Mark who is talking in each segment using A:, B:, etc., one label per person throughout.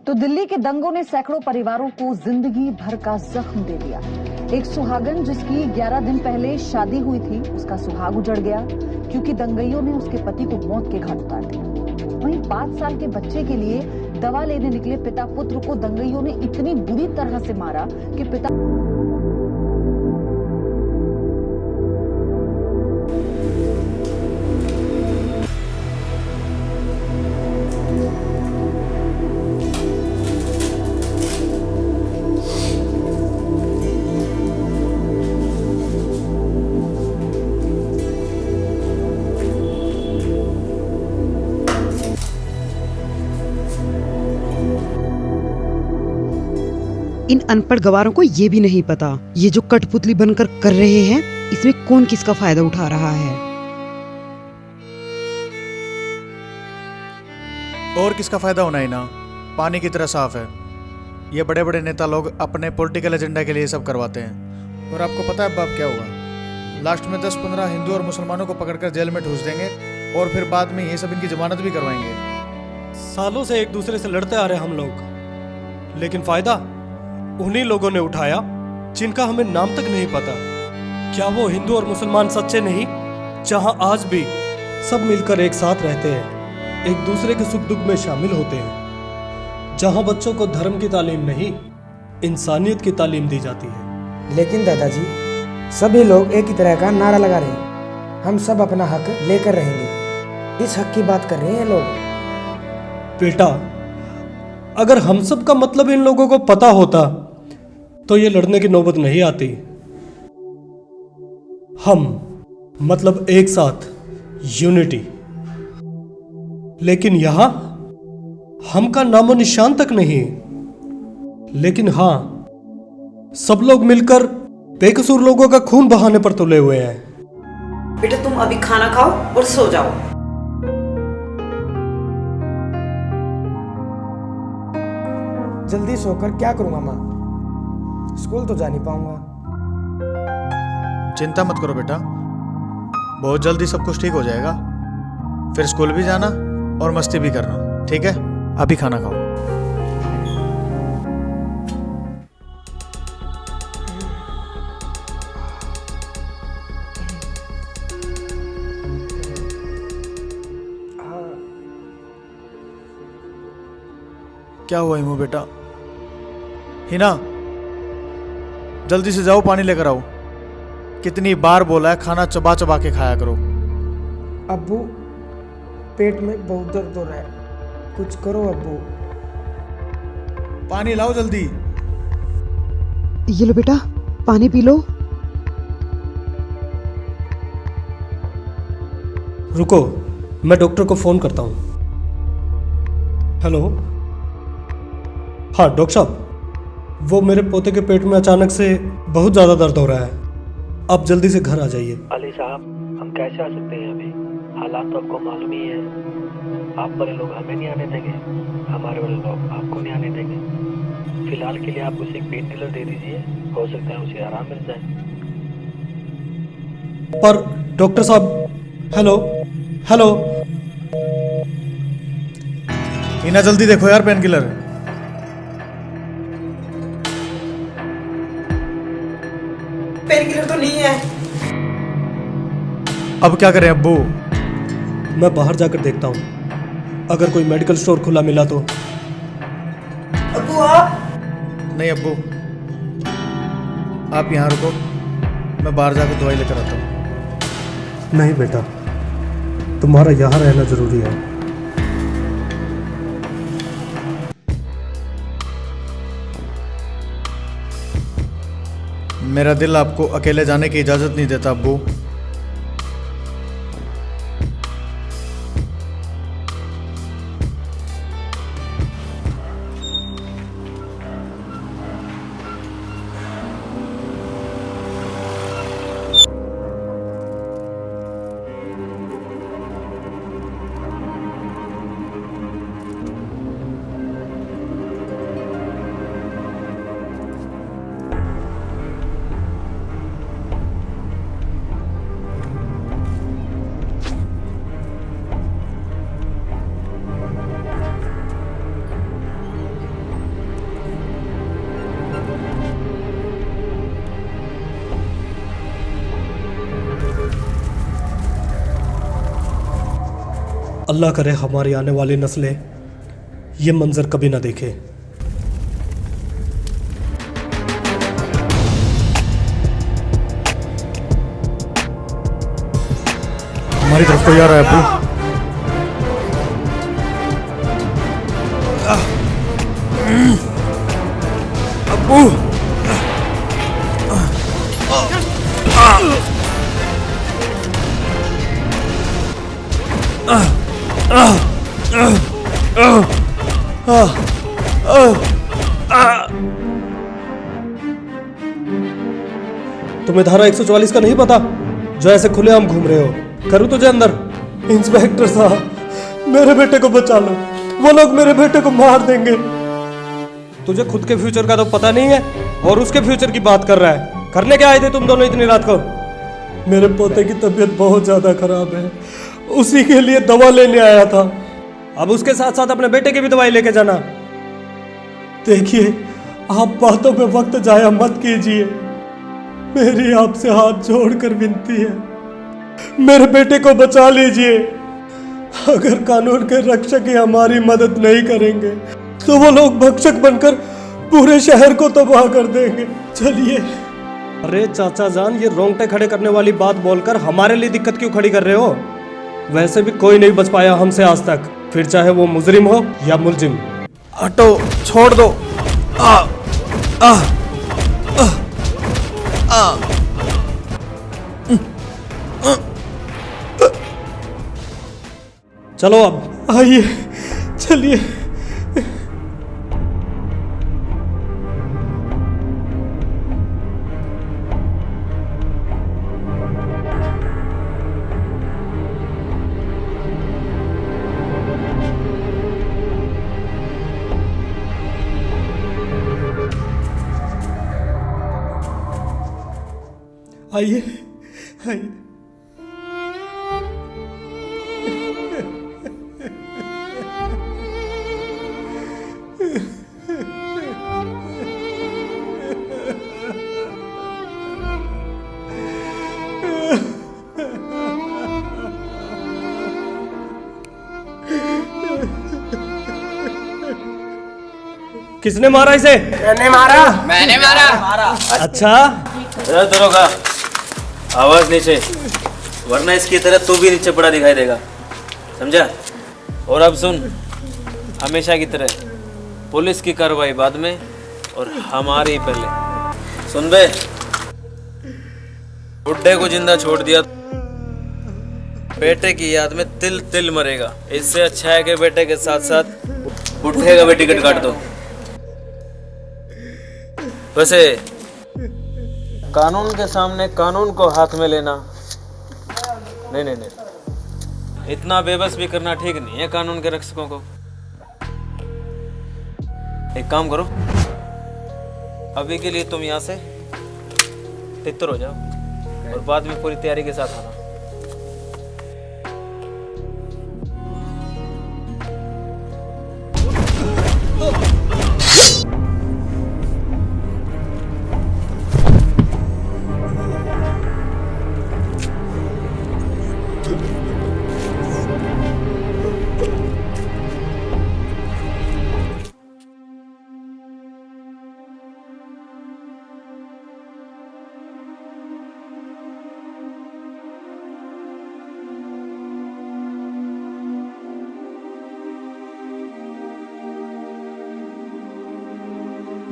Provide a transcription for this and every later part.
A: तो दिल्ली के दंगों ने सैकड़ों परिवारों को जिंदगी भर का जख्म दे दिया। एक सुहागन जिसकी 11 दिन पहले शादी हुई थी, उसका सुहाग उजड़ गया क्योंकि दंगइयों ने उसके पति को मौत के घाट उतार दिया। वहीं 5 साल के बच्चे के लिए दवा लेने निकले पिता पुत्र को दंगइयों ने इतनी बुरी तरह से मारा कि पिता
B: इन अनपढ़ गवारों को ये भी नहीं पता ये जो कठपुतली बनकर कर रहे हैं इसमें कौन किसका फायदा उठा रहा है।
C: और किसका फायदा होना ही ना, पानी की तरह साफ है। ये बड़े बड़े नेता लोग अपने पॉलिटिकल एजेंडा के लिए सब करवाते हैं। और आपको पता है अब क्या होगा? लास्ट में 10-15 हिंदू और मुसलमानों को पकड़कर जेल में ठूस देंगे और फिर बाद में ये सब इनकी जमानत भी करवाएंगे।
D: सालों से एक दूसरे से लड़ते आ रहे हम लोग, लेकिन फायदा उन्हीं लोगों ने उठाया जिनका हमें नाम तक नहीं पता। क्या वो हिंदू और मुसलमान सच्चे नहीं, जहां आज भी सब मिलकर एक साथ रहते हैं, एक दूसरे के सुख दुख में शामिल होते हैं, जहां बच्चों को धर्म की तालीम नहीं इंसानियत की तालीम दी जाती है।
E: लेकिन दादाजी, सभी लोग एक ही तरह का नारा लगा रहे हैं, हम सब अपना हक लेकर रहेंगे। इस हक की बात कर रहे हैं लोग।
D: बेटा, अगर हम सब का मतलब इन लोगों को पता होता तो ये लड़ने की नौबत नहीं आती। हम मतलब एक साथ, यूनिटी। लेकिन यहां हम का नामो निशान तक नहीं। लेकिन हां, सब लोग मिलकर बेकसूर लोगों का खून बहाने पर तुले हुए हैं।
F: बेटा, तुम अभी खाना खाओ और सो जाओ।
E: जल्दी सोकर क्या करूंगा माँ, स्कूल तो जा नहीं पाऊंगा।
C: चिंता मत करो बेटा, बहुत जल्दी सब कुछ ठीक हो जाएगा। फिर स्कूल भी जाना और मस्ती भी करना, ठीक है? अभी खाना खाओ। क्या हुआ हिमू बेटा? हिना, जल्दी से जाओ, पानी लेकर आओ। कितनी बार बोला है खाना चबा चबा के खाया करो।
E: अब्बू, पेट में बहुत दर्द हो रहा है, कुछ करो अब्बू।
C: पानी लाओ जल्दी।
B: ये लो बेटा, पानी पी लो।
D: रुको, मैं डॉक्टर को फोन करता हूं। हेलो, हाँ डॉक्टर साहब, वो मेरे पोते के पेट में अचानक से बहुत ज़्यादा दर्द हो रहा है, आप जल्दी से घर आ जाइए।
G: अली साहब, हम कैसे आ सकते हैं? अभी हालात तो आपको मालूम ही है। आप वाले लोग हमें नहीं आने देंगे, हमारे वाले लोग आपको नहीं आने देंगे। फिलहाल के लिए आप उसे एक पेन किलर दे दीजिए, हो सकता है उसे आराम मिल जाए।
D: पर डॉक्टर साहब, हेलो हेलो।
C: हिना, जल्दी देखो यार पेन किलर।
F: पेन किलर तो नहीं है।
C: अब क्या करें अब्बू?
D: मैं बाहर जाकर देखता हूँ, अगर कोई मेडिकल स्टोर खुला मिला तो।
F: अब्बू आप?
C: नहीं अब्बू, आप यहाँ रुको, मैं बाहर जाकर दवाई लेकर आता हूँ।
D: नहीं बेटा, तुम्हारा यहाँ रहना जरूरी है।
C: मेरा दिल आपको अकेले जाने की इजाजत नहीं देता अब्बू।
D: अल्लाह करे हमारी आने वाली नस्लें ये मंजर कभी ना देखे।
C: हमारी तरफ कोई आ रहा है अब्बू। अब्बू
D: तुम्हें धारा 144 का नहीं पता जो ऐसे खुलेआम घूम रहे हो? करूँ तुझे अंदर? इंस्पेक्टर साहब मेरे बेटे को बचा लो, वो लोग मेरे बेटे को मार देंगे। तुझे खुद के फ्यूचर का तो पता नहीं है और उसके फ्यूचर की बात कर रहा है। करने क्या आए थे तुम दोनों इतनी रात को? मेरे पोते की तबीयत बहुत ज्यादा खराब है, उसी के लिए दवा लेने आया था। अब उसके साथ साथ अपने बेटे की भी दवाई लेके जाना। देखिए आप बातों में वक्त जाया मत कीजिए, मेरी आपसे हाथ जोड़कर विनती है, मेरे बेटे को बचा लीजिए। अगर कानून के रक्षक ही हमारी मदद नहीं करेंगे तो वो लोग भक्षक बनकर पूरे शहर को तबाह कर देंगे। चलिए। अरे चाचा जान, ये रोंगटे खड़े करने वाली बात बोलकर हमारे लिए दिक्कत क्यों खड़ी कर रहे हो? वैसे भी कोई नहीं बच पाया हमसे आज तक, फिर चाहे वो मुजरिम हो या मुलजिम।
C: हटो, छोड़ दो।
D: चलो अब आइए, चलिए। आइए आइए। किसने मारा इसे?
F: मैंने मारा।
D: अच्छा,
H: दरोगा आवाज नीचे, वरना इसकी तरह तू भी नीचे पड़ा दिखाई देगा, समझा? और अब सुन, हमेशा की तरह पुलिस की कार्रवाई बाद में और हमारी पहले। सुन बे, बुड्ढे को जिंदा छोड़ दिया, बेटे की याद में तिल तिल मरेगा। इससे अच्छा है कि बेटे के साथ साथ बुड्ढे का भी टिकट काट दो। वैसे कानून के सामने कानून को हाथ में लेना नहीं, इतना बेबस भी करना ठीक नहीं है कानून के रक्षकों को। एक काम करो, अभी के लिए तुम यहाँ से तितर हो जाओ और बाद में पूरी तैयारी के साथ आना।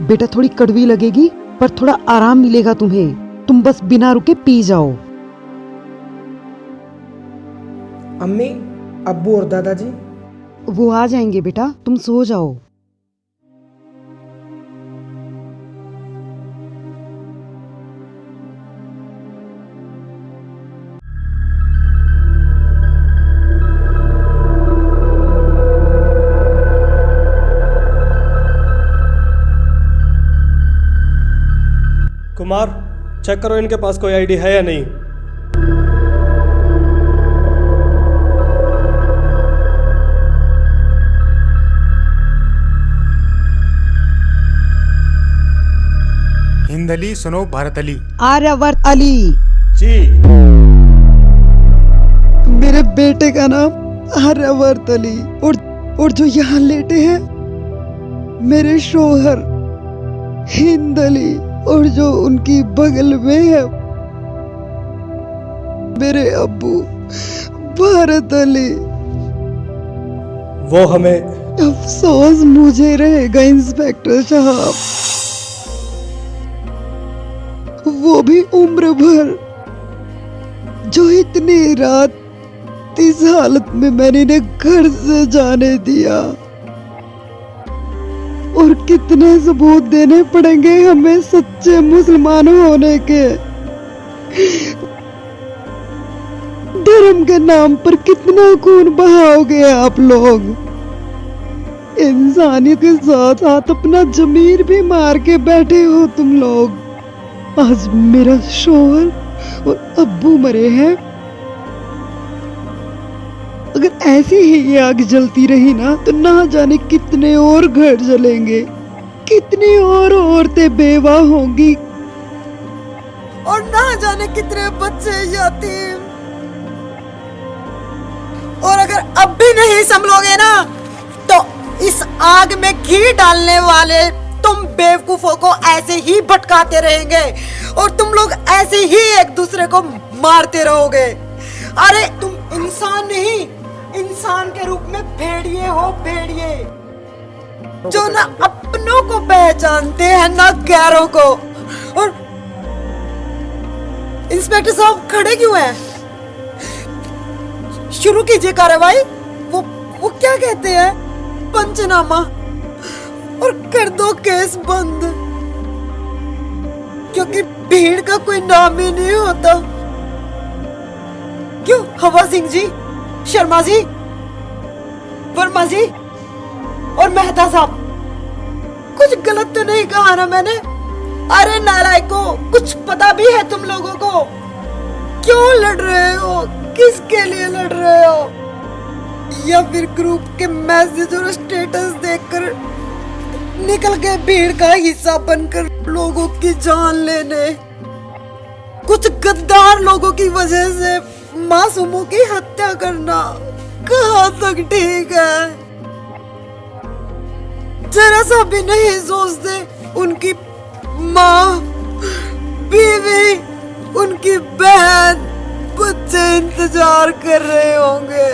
B: बेटा थोड़ी कड़वी लगेगी पर थोड़ा आराम मिलेगा तुम्हें, तुम बस बिना रुके पी जाओ।
E: अम्मी, अब्बू और दादाजी?
B: वो आ जाएंगे बेटा, तुम सो जाओ।
D: कुमार, चेक करो इनके पास कोई आईडी है या नहीं।
C: हिंद अली, सुनो भारत अली।
B: आर्यवर्त अली
D: जी।
B: मेरे बेटे का नाम आर्यावर्त अली और जो यहाँ लेटे हैं मेरे शोहर हिंद अली, और जो उनकी बगल में है मेरे अब्बू भारत अली।
D: वो हमें
B: अफसोस मुझे रहेगा इंस्पेक्टर साहब, वो भी उम्र भर, जो इतनी रात इस हालत में मैंने इन्हें घर से जाने दिया। और कितने सबूत देने पड़ेंगे हमें सच्चे मुसलमान होने के। धर्म के नाम पर कितना खून बहाओगे आप लोग। इंसानियत के साथ साथ अपना जमीर भी मार के बैठे हो तुम लोग। आज मेरा शोहर और अब्बू मरे हैं। अगर ऐसी ही ये आग जलती रही ना तो ना जाने कितने और घर जलेंगे, कितनी और औरतें बेवा होंगी,
I: और ना जाने कितने बच्चे यतीम। और अगर अब भी नहीं संभलोगे ना तो इस आग में घी डालने वाले तुम बेवकूफों को ऐसे ही भटकाते रहेंगे और तुम लोग ऐसे ही एक दूसरे को मारते रहोगे। अरे तुम इंसान नहीं, इंसान के रूप में भेड़िए हो, भेड़िए जो ना अपनों को पहचानते हैं ना गैरों को। और इंस्पेक्टर साहब खड़े क्यों हैं? शुरू कीजिए कार्रवाई। वो क्या कहते हैं? पंचनामा और कर दो केस बंद, क्योंकि भीड़ का कोई नाम ही नहीं होता। क्यों हवा सिंह जी, शर्मा जी, वर्मा जी और मेहता साहब, कुछ गलत तो नहीं कहा ना मैंने? अरे नालायकों, कुछ पता भी है तुम लोगों को? क्यों लड़ रहे हो? किसके लिए लड़ रहे हो? या फिर ग्रुप के मैसेज और स्टेटस देखकर निकल के भीड़ का हिस्सा बनकर लोगों की जान लेने? कुछ गद्दार लोगों की वजह से मासूमों की हत्या करना कहाँ तक ठीक है? जरा सा भी नहीं सोचते उनकी माँ, बीवी, उनकी बहन, बच्चे इंतजार कर रहे होंगे।